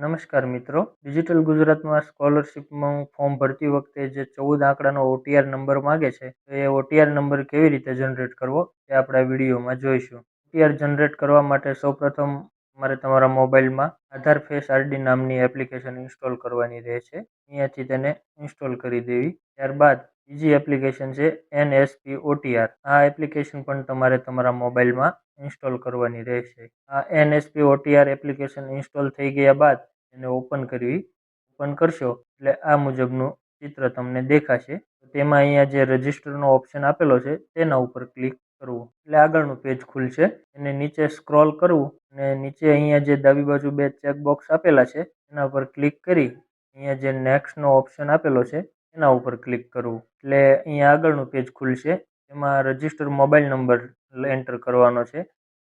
નમસ્કાર મિત્રો, ડિજિટલ ગુજરાતમાં સ્કોલરશિપમાં ફોર્મ ભરતી વખતે જે 14 આંકડાનો OTR નંબર માગે છે, તો એ OTR નંબર કેવી રીતે જનરેટ કરવો તે આપણે આ વિડીયોમાં જોઈશું. OTR જનરેટ કરવા માટે સૌપ્રથમ તમારે તમારા મોબાઈલમાં આધાર ફેસ આરડી નામની એપ્લિકેશન ઇન્સ્ટોલ કરવાની રહેશે. અહીંયાથી તેને ઇન્સ્ટોલ કરી દેવી. ત્યારબાદ બીજી એપ્લિકેશન છે NSP OTR. આ એપ્લિકેશન પણ તમારે તમારા મોબાઈલમાં ઇન્સ્ટોલ કરવાની રહેશે. આ NSP OTR એપ્લિકેશન ઇન્સ્ટોલ થઈ ગયા બાદ એને ઓપન કરશો એટલે આ મુજબનું ચિત્ર તમને દેખાશે. તેમાં અહીંયા જે રજિસ્ટરનો ઓપ્શન આપેલો છે તેના ઉપર ક્લિક કરવું એટલે આગળનું પેજ ખુલશે. એને નીચે સ્ક્રોલ કરવું અને નીચે અહીંયા જે ડાબી બાજુ બે ચેકબોક્સ આપેલા છે એના ઉપર ક્લિક કરી અહીંયા જે નેક્સ્ટનો ઓપ્શન આપેલો છે એના ઉપર ક્લિક કરવું એટલે અહીંયા આગળનું પેજ ખુલશે. એમાં રજિસ્ટર મોબાઈલ નંબર એન્ટર કરવાનો છે.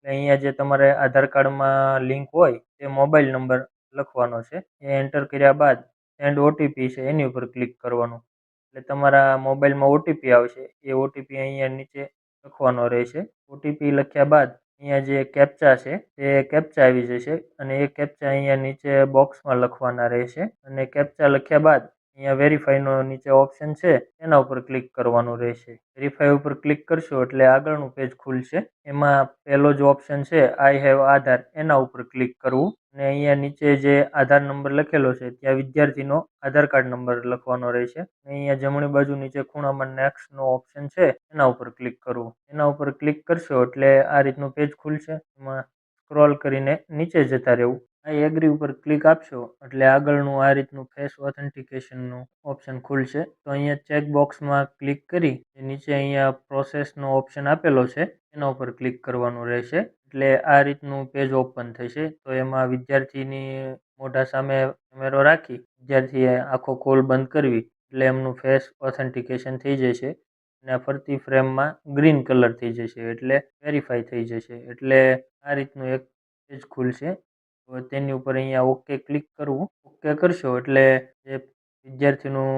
અહીંયા જે તમારે આધાર કાર્ડમાં લિંક હોય તે મોબાઈલ નંબર લખવાનો છે. એ એન્ટર કર્યા બાદ સેન્ડ OTP છે એની ઉપર ક્લિક કરવાનું એટલે તમારા મોબાઈલમાં OTP આવશે. એ OTP અહીંયા નીચે લખવાનો રહેશે. OTP લખ્યા બાદ અહીંયા જે કેપ્ચા છે તે કેપ્ચા આવી જશે અને એ કેપ્ચા અહીંયા નીચે બોક્સમાં લખવાના રહેશે અને કેપ્ચા લખ્યા બાદ અહીંયા વેરીફાઈનો નીચે ઓપ્શન છે એના ઉપર ક્લિક કરવાનું રહેશે. વેરીફાઈ ઉપર ક્લિક કરશો એટલે આગળનું પેજ ખુલશે. એમાં પહેલો જ ઓપ્શન છે આઈ હેવ આધાર, એના ઉપર ક્લિક કરવું અને અહીંયા નીચે જે આધાર નંબર લખેલો છે ત્યાં વિદ્યાર્થીનો આધાર કાર્ડ નંબર લખવાનો રહેશે. અહીંયા જમણી બાજુ નીચે ખૂણામાં નેક્સ્ટનો ઓપ્શન છે એના ઉપર ક્લિક કરવું. એના ઉપર ક્લિક કરશો એટલે આ રીતનું પેજ ખુલશે. એમાં સ્ક્રોલ કરીને નીચે જતા રહેવું. આ એગ્રી ઉપર ક્લિક આપશો એટલે આગળનું આ રીતનું ફેસ ઓથેન્ટિકેશનનું ઓપ્શન ખુલશે. તો અહીંયા ચેકબોક્સમાં ક્લિક કરી નીચે અહીંયા પ્રોસેસનો ઓપ્શન આપેલો છે એના ઉપર ક્લિક કરવાનું રહેશે એટલે આ રીતનું પેજ ઓપન થશે. તો એમાં વિદ્યાર્થીની મોઢા સામે કેમેરો રાખી વિદ્યાર્થીએ આખો કોલ બંધ કરવી એટલે એમનું ફેસ ઓથેન્ટિકેશન થઈ જશે અને ફરતી ફ્રેમમાં ગ્રીન કલર થઈ જશે એટલે વેરીફાઈ થઈ જશે. એટલે આ રીતનું એક પેજ ખુલશે. તો તેની ઉપર અહીંયા ઓકે ક્લિક કરવું. ઓકે કરશો એટલે જે વિદ્યાર્થીનું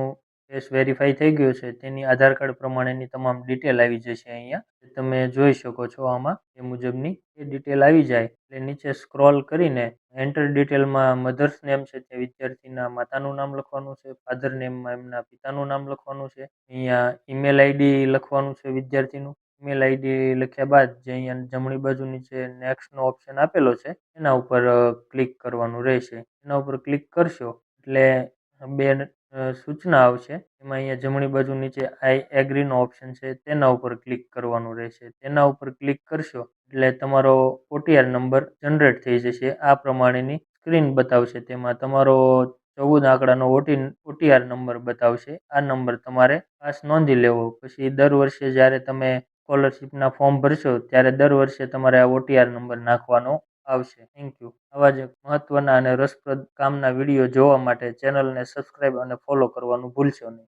ફેસ વેરીફાઈ થઈ ગયું છે તેની આધાર કાર્ડ પ્રમાણેની તમામ ડિટેલ આવી જશે. અહીંયા તમે જોઈ શકો છો આમાં એ મુજબની એ ડિટેલ આવી જાય એટલે નીચે સ્ક્રોલ કરીને એન્ટર ડિટેલમાં મધર્સ નેમ છે તે વિદ્યાર્થીના માતાનું નામ લખવાનું છે, ફાધર નેમમાં એમના પિતાનું નામ લખવાનું છે. અહીંયા ઈમેલ આઈડી લખવાનું છે વિદ્યાર્થીનું. ઈમેલ આઈડી લખ્યા બાદ જે અહીંયા જમણી બાજુ નીચે નેક્સ્ટનો ઓપ્શન આપેલો છે એના ઉપર ક્લિક કરવાનું રહેશે. એના ઉપર ક્લિક કરશો એટલે બે સૂચના આવશે. એમાં અહીંયા જમણી બાજુ નીચે આઈ એગ્રીનો ઓપ્શન છે તેના ઉપર ક્લિક કરવાનું રહેશે. તેના ઉપર ક્લિક કરશો એટલે તમારો OTR નંબર જનરેટ થઈ જશે. આ પ્રમાણેની સ્ક્રીન બતાવશે. તેમાં તમારો 14 આંકડાનો OTR નંબર બતાવશે. આ નંબર તમારે ખાસ નોંધી લેવો. પછી દર વર્ષે જ્યારે તમે સ્કોલરશિપના ફોર્મ ભરશો ત્યારે દર વર્ષે તમારે આ OTR નંબર નાખવાનો આવશે. Thank you. આવા જ મહત્વના અને રસપ્રદ કામના વિડીયો જોવા માટે ચેનલને સબસ્ક્રાઈબ અને ફોલો કરવાનું ભૂલશો નહીં.